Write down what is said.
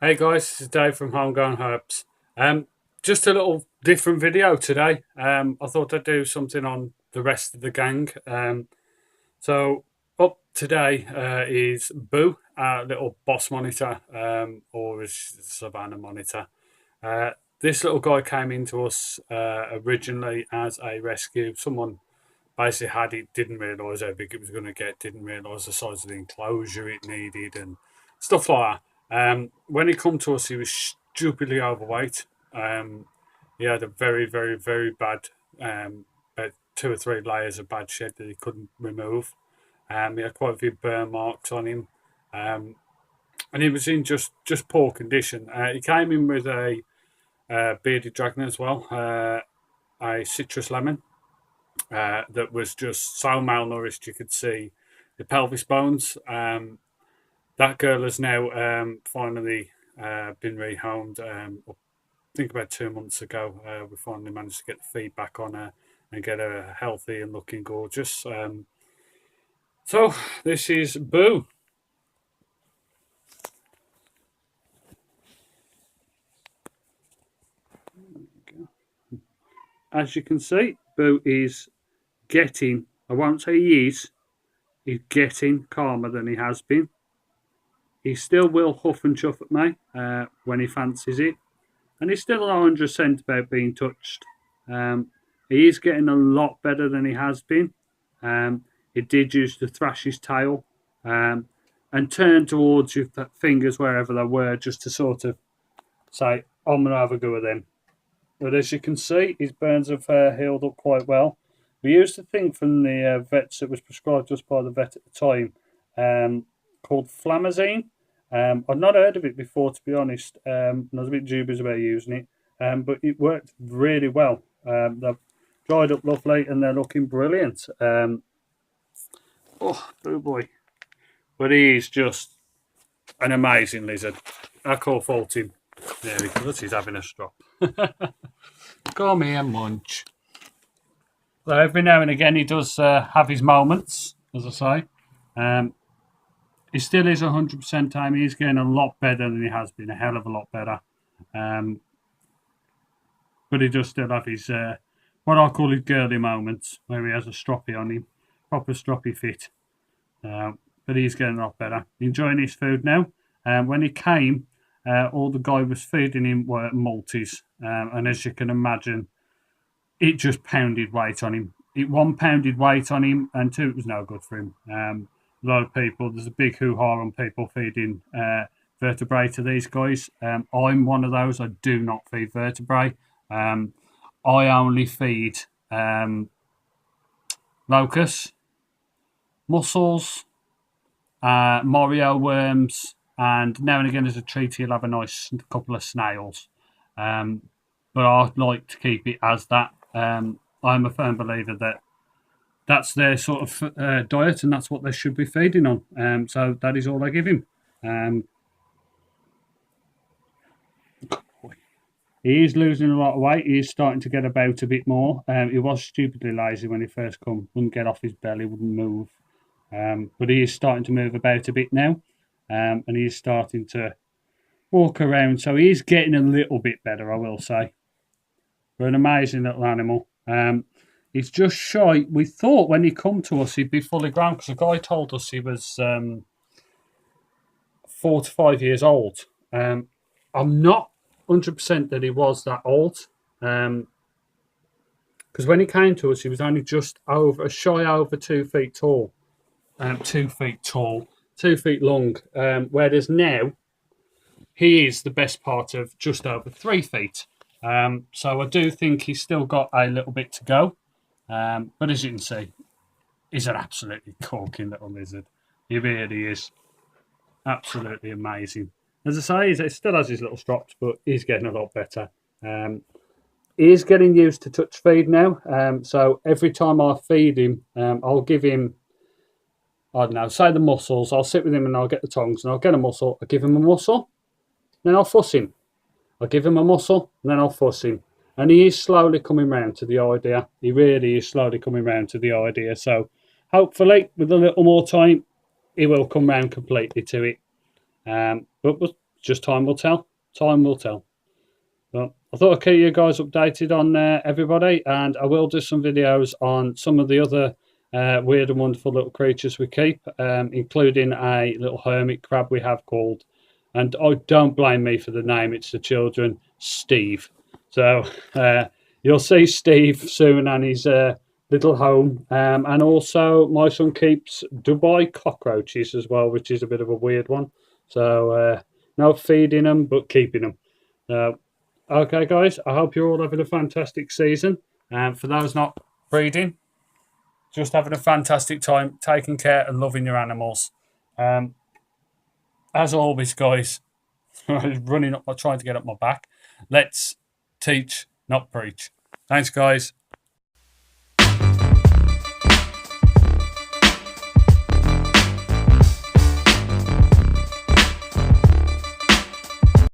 Hey guys, this is Dave from Homegrown Herbs. Just a little different video today. I thought I'd do something on the rest of the gang. So up today is Boo, our little boss monitor, or his Savannah monitor. This little guy came into us originally as a rescue. Someone basically had it, didn't realise how big it was going to get, didn't realise the size of the enclosure it needed, and stuff like that. When he come to us, he was stupidly overweight. He had a very, very, very bad, about 2 or 3 layers of bad shed that he couldn't remove. He had quite a few burn marks on him, and he was in just poor condition. He came in with a bearded dragon as well, a citrus lemon that was just so malnourished you could see the pelvis bones. That girl has now finally been rehomed. I think about 2 months ago, we finally managed to get the feedback on her and get her healthy and looking gorgeous. So this is Boo. As you can see, Boo is getting, I won't say he is, he's getting calmer than he has been. He still will huff and chuff at me when he fancies it. And he's still 100% about being touched. He is getting a lot better than he has been. He did use to thrash his tail and turn towards your fingers wherever they were, just to sort of say, I'm going to have a go at them. But as you can see, his burns have healed up quite well. We used a thing from the vets that was prescribed just by the vet at the time, called Flamazine. I'd not heard of it before, to be honest. I was a bit dubious about using it, but it worked really well. They've dried up lovely and they're looking brilliant. Oh boy. But he is just an amazing lizard. I can't fault him. There he goes, he's having a strop. Come here, munch. So every now and again he does have his moments, as I say. He still is 100% time. He's getting a lot better than he has been, a hell of a lot better. But he does still have his, what I call his girly moments, where he has a stroppy on him, proper stroppy fit. But he's getting a lot better. Enjoying his food now. When he came, all the guy was feeding him were Maltese. And as you can imagine, it just pounded weight on him. It 1 pounded weight on him, and 2, it was no good for him. A lot of people, there's a big hoo-ha on people feeding vertebrae to these guys. I'm one of those. I do not feed vertebrae. I only feed locusts, mussels, Morio worms, and now and again as a treat you'll have a nice couple of snails. But I'd like to keep it as that. I'm a firm believer that that's their sort of diet, and that's what they should be feeding on. So that is all I give him. He is losing a lot of weight. He is starting to get about a bit more. He was stupidly lazy when he first come. Wouldn't get off his belly, wouldn't move. But he is starting to move about a bit now. And he is starting to walk around. So he is getting a little bit better, I will say. But an amazing little animal. He's just shy. We thought when he come to us he'd be fully grown, because the guy told us he was 4 to 5 years old. I'm not 100% that he was that old, because when he came to us he was only just over, shy over 2 feet tall. 2 feet tall, 2 feet long, whereas now he is the best part of just over 3 feet. So I do think he's still got a little bit to go. But as you can see, he's an absolutely corking little lizard. He really is. Absolutely amazing. As I say, he still has his little strops, but he's getting a lot better. He is getting used to touch feed now. So every time I feed him, I'll give him, I don't know, say the mussels. I'll sit with him and I'll get the tongs and I'll get a mussel. I'll give him a mussel, then I'll fuss him. I'll give him a mussel, and then I'll fuss him. And he is slowly coming round to the idea. He really is slowly coming round to the idea. So hopefully, with a little more time, he will come round completely to it. But we'll just time will tell. Time will tell. Well, I thought I'd keep you guys updated on everybody, and I will do some videos on some of the other weird and wonderful little creatures we keep, including a little hermit crab we have called, and oh, don't blame me for the name, it's the children, Steve. So you'll see Steve soon and his little home, and also my son keeps Dubai cockroaches as well, which is a bit of a weird one. So no feeding them, but keeping them. Okay, guys, I hope you're all having a fantastic season. And for those not breeding, just having a fantastic time, taking care and loving your animals. As always, guys, running up, trying to get up my back. Let's teach, not preach. Thanks, guys.